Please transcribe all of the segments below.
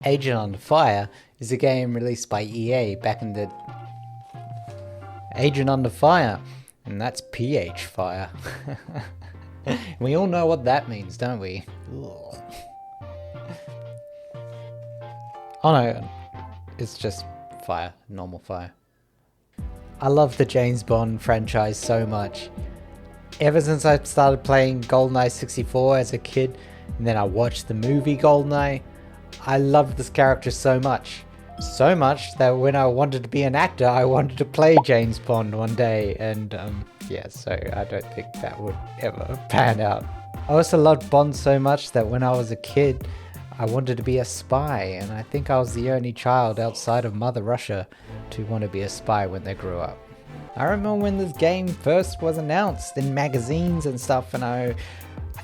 Agent Under Fire is a game released by EA back in the... Agent Under Fire, and that's PH Fire. We all know what that means, don't we? Ugh. Oh no, it's just fire, normal fire. I love the James Bond franchise so much. Ever since I started playing GoldenEye 64 as a kid, and then I watched the movie GoldenEye, I loved this character so much. So much that when I wanted to be an actor, I wanted to play James Bond one day, and yeah, so I don't think that would ever pan out. I also loved Bond so much that when I was a kid, I wanted to be a spy, and I think I was the only child outside of Mother Russia to want to be a spy when they grew up. I remember when this game first was announced in magazines and stuff, and I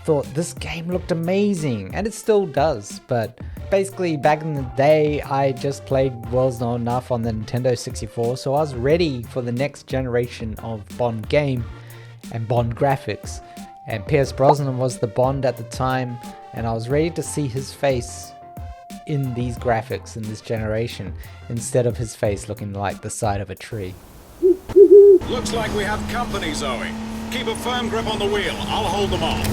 thought this game looked amazing, and it still does, but basically back in the day I just played World's Not Enough on the Nintendo 64, so I was ready for the next generation of Bond game and Bond graphics, and Pierce Brosnan was the Bond at the time, and I was ready to see his face in these graphics in this generation instead of his face looking like the side of a tree. Looks like we have company, Zoe. Keep a firm grip on the wheel. I'll hold them off.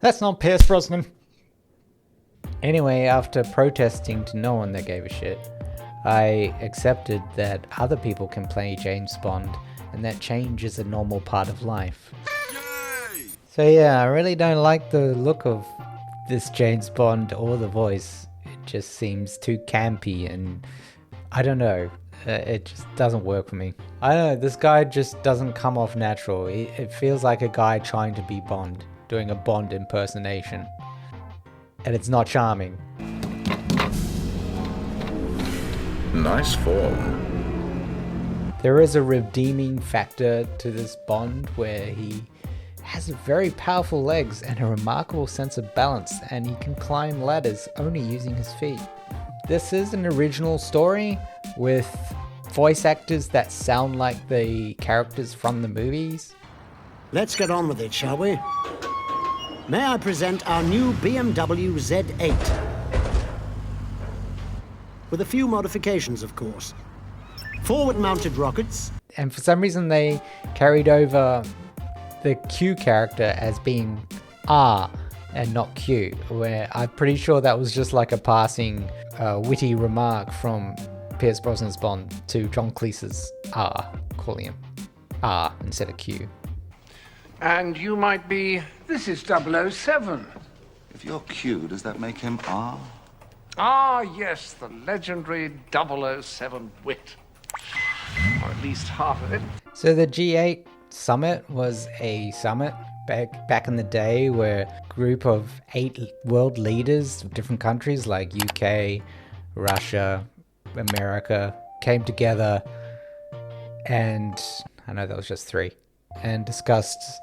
That's not Pierce Brosnan. Anyway, after protesting to no one that gave a shit, I accepted that other people can play James Bond and that change is a normal part of life. Yay! So yeah, I really don't like the look of this James Bond or the voice. It just seems too campy and I don't know. It just doesn't work for me. I don't know, this guy just doesn't come off natural. It feels like a guy trying to be Bond, doing a Bond impersonation. And it's not charming. Nice form. There is a redeeming factor to this Bond where he has very powerful legs and a remarkable sense of balance, and he can climb ladders only using his feet. This is an original story with voice actors that sound like the characters from the movies. Let's get on with it, shall we? May I present our new BMW Z8? With a few modifications, of course. Forward-mounted rockets. And for some reason they carried over the Q character as being R and not Q, where I'm pretty sure that was just like a passing witty remark from Pierce Brosnan's Bond to John Cleese's R, calling him R instead of Q. And you might be, this is 007. If you're Q, does that make him R? Ah, yes, the legendary 007 wit. Or at least half of it. So the G8 summit was a summit back in the day where a group of 8 world leaders of different countries like UK, Russia, America came together, and I know that was just 3, and discussed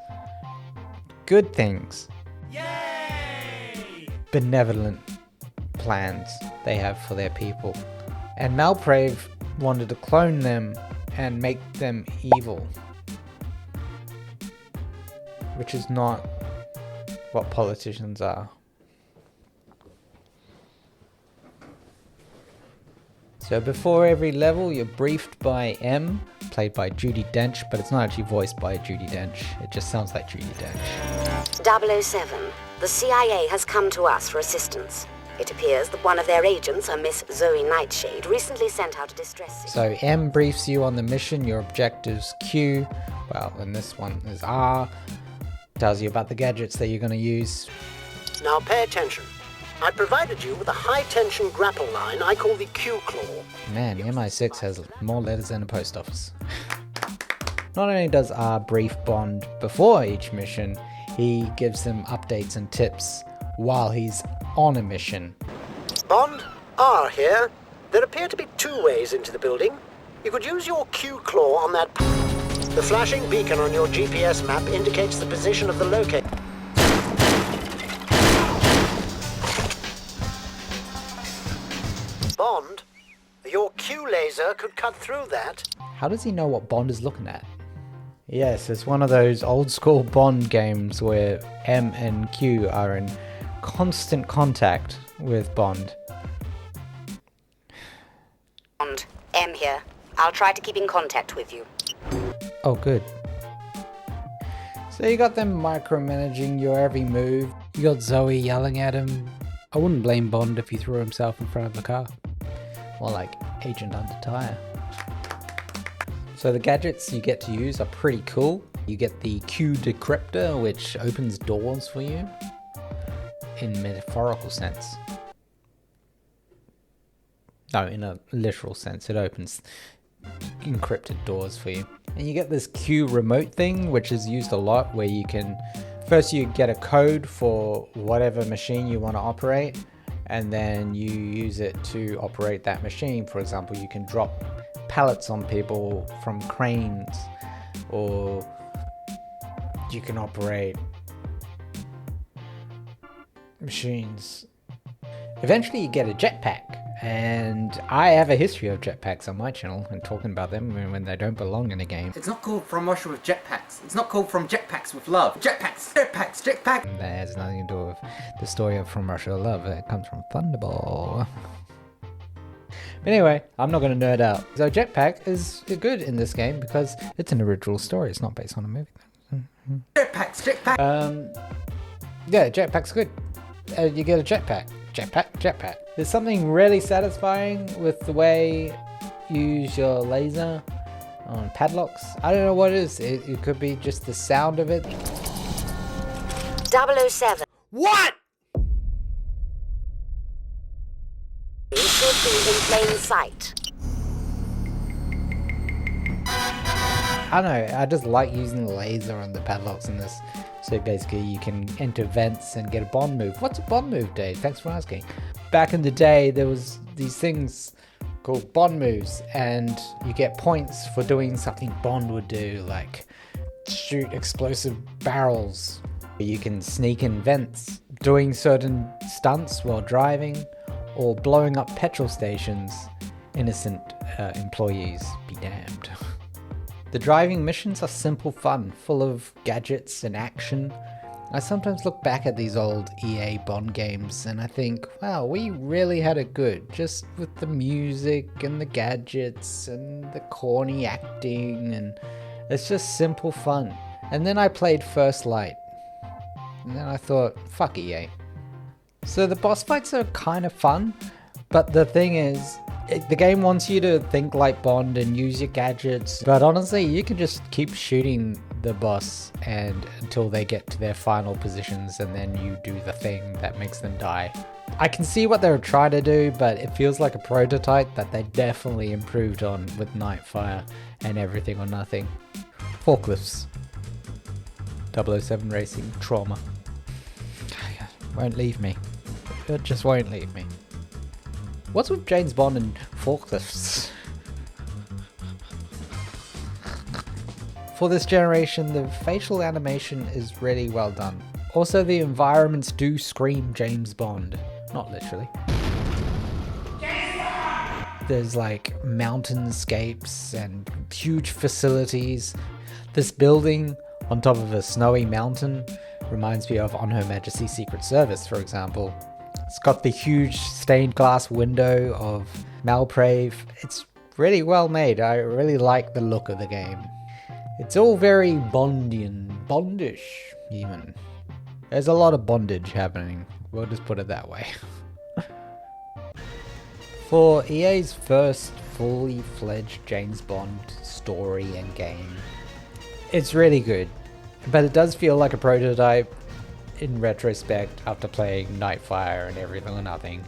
good things. Yay! Benevolent plans they have for their people. And Malprave wanted to clone them and make them evil, which is not what politicians are. So before every level, you're briefed by M, played by Judi Dench, but it's not actually voiced by Judi Dench. It just sounds like Judi Dench. 007, the CIA has come to us for assistance. It appears that one of their agents, a Miss Zoe Nightshade, recently sent out a distress signal. So M briefs you on the mission, your objectives Q, well, and this one is R, tells you about the gadgets that you're going to use. Now pay attention. I provided you with a high-tension grapple line I call the Q-Claw. Man, MI6 has more letters than a post office. Not only does R brief Bond before each mission, he gives them updates and tips while he's on a mission. Bond, R here. There appear to be 2 ways into the building. You could use your Q-Claw on that... The flashing beacon on your GPS map indicates the position of the locator. Bond, your Q laser could cut through that. How does he know what Bond is looking at? Yes, it's one of those old school Bond games where M and Q are in constant contact with Bond. Bond, M here. I'll try to keep in contact with you. Oh, good. So you got them micromanaging your every move. You got Zoe yelling at him. I wouldn't blame Bond if he threw himself in front of a car. More like Agent Under Tire. So the gadgets you get to use are pretty cool. You get the Q decryptor, which opens doors for you. In metaphorical sense. No, in a literal sense, it opens encrypted doors for you. And you get this Q remote thing, which is used a lot, where you can first you get a code for whatever machine you want to operate, and then you use it to operate that machine. For example, you can drop pallets on people from cranes, or you can operate machines. Eventually you get a jetpack, and I have a history of jetpacks on my channel and talking about them when they don't belong in a game. It's not called From Russia with Jetpacks. It's not called From Jetpacks with Love. Jetpacks! Jetpacks! Jetpacks! That has nothing to do with the story of From Russia with Love. It comes from Thunderball. But anyway, I'm not going to nerd out. So jetpack is good in this game because it's an original story. It's not based on a movie. Jetpacks! Jetpacks! Yeah, jetpack's good. You get a jetpack. Jetpack. There's something really satisfying with the way you use your laser on padlocks. I don't know what it is. It could be just the sound of it. 007. What? It should be in plain sight. I don't know, I just like using the laser on the padlocks in this. So basically you can enter vents and get a Bond move. What's a Bond move, Dave? Thanks for asking. Back in the day, there was these things called Bond moves, and you get points for doing something Bond would do, like shoot explosive barrels. You can sneak in vents, doing certain stunts while driving, or blowing up petrol stations. Innocent employees be damned. The driving missions are simple fun, full of gadgets and action. I sometimes look back at these old EA Bond games and I think, wow, we really had it good, just with the music and the gadgets and the corny acting, and it's just simple fun. And then I played First Light, and then I thought, fuck EA. So the boss fights are kind of fun, but the thing is, the game wants you to think like Bond and use your gadgets, but honestly, you can just keep shooting the boss and until they get to their final positions, and then you do the thing that makes them die. I can see what they were trying to do, but it feels like a prototype that they definitely improved on with Nightfire and Everything or Nothing. Forklifts. 007 Racing trauma. Won't leave me. It just won't leave me. What's with James Bond and forklifts? For this generation, the facial animation is really well done. Also, the environments do scream James Bond. Not literally. There's like mountainscapes and huge facilities. This building on top of a snowy mountain reminds me of On Her Majesty's Secret Service, for example. It's got the huge stained glass window of Malprave. It's really well made. I really like the look of the game. It's all very Bondian, Bondish even. There's a lot of bondage happening. We'll just put it that way. For EA's first fully fledged James Bond story and game, it's really good. But it does feel like a prototype in retrospect after playing Nightfire and Everything or Nothing,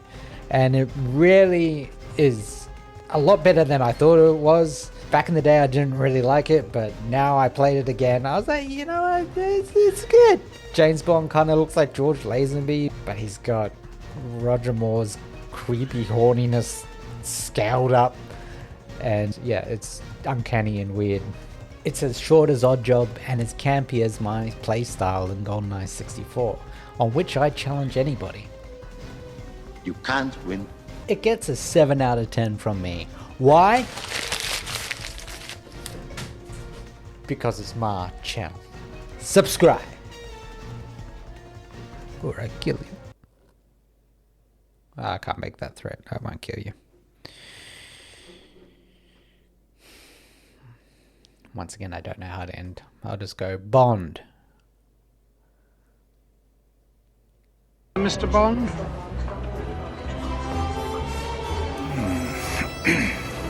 and it really is a lot better than I thought it was. Back in the day I didn't really like it, but now I played it again, I was like, you know what, it's good. James Bond kind of looks like George Lazenby, but he's got Roger Moore's creepy horniness scaled up, and yeah, it's uncanny and weird. It's as short as Oddjob and as campy as my playstyle in GoldenEye 64, on which I challenge anybody. You can't win. It gets a 7 out of 10 from me. Why? Because it's my channel. Subscribe, or I kill you. I can't make that threat. I won't kill you. Once again, I don't know how to end. I'll just go Bond. Mr. Bond?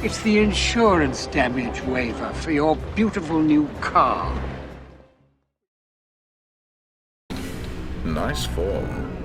It's the insurance damage waiver for your beautiful new car. Nice form.